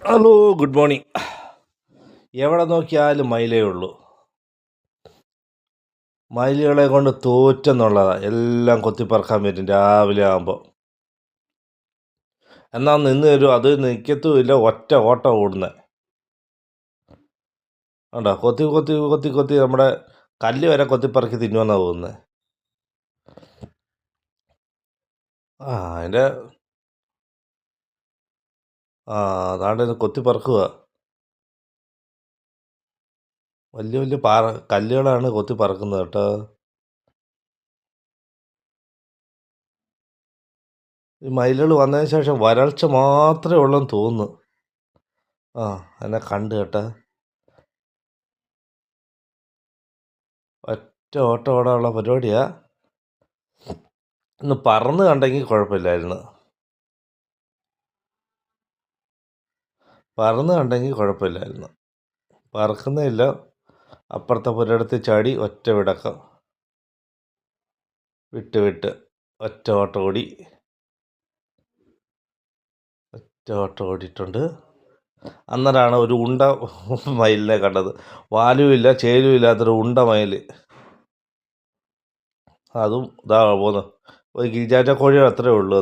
Hello, good morning. എവിടെ നോക്കിയാലും മയിലേ ഉള്ളൂ. മയിലുകളെ കൊണ്ട് തോറ്റെന്നുള്ളതാണ്. എല്ലാം കൊത്തിപ്പറക്കാൻ പറ്റും രാവിലെ ആകുമ്പോൾ. എന്നാൽ നിന്ന് തരും, അത് നിൽക്കത്തുമില്ല, ഒറ്റ ഓട്ടം ഓടുന്നത്. ഉണ്ടോ? കൊത്തി കൊത്തി കൊത്തി കൊത്തി നമ്മുടെ കല്ല് വരെ കൊത്തിപ്പറക്കി തിന്നുമെന്നാണ് തോന്നുന്നത്. അതിൻ്റെ അതാണ്ട് കൊത്തിപ്പറക്കുക. വലിയ വലിയ കല്ലുകളാണ് കൊത്തി പറക്കുന്നത് കേട്ടോ. ഈ മയിലുകൾ വന്നതിന് ശേഷം വരൾച്ച മാത്രമേ ഉള്ളെന്ന് തോന്നുന്നു. എന്നെ കണ്ട് കേട്ടോ. ഒറ്റ ഓട്ടം ഓടാനുള്ള പരിപാടിയാ. ഒന്ന് പറന്ന് കണ്ടെങ്കിൽ കുഴപ്പമില്ലായിരുന്നു. പറക്കുന്നേ ഇല്ല. അപ്പുറത്തെ പുരയിടത്തിൽ ചാടി ഒറ്റ വിടക്കം വിട്ട് ഒറ്റ ഓട്ടം ഓടിയിട്ടുണ്ട്. അന്നേരമാണ് ഒരു ഉണ്ട മയിലിനെ കണ്ടത്. വാലുമില്ല ചേലും ഇല്ലാത്തൊരു ഉണ്ട മയിൽ. അതും ഇതാ പോകുന്നു. ഒരു ഗിരിജാറ്റ കോഴിയോ അത്രേ ഉള്ളൂ.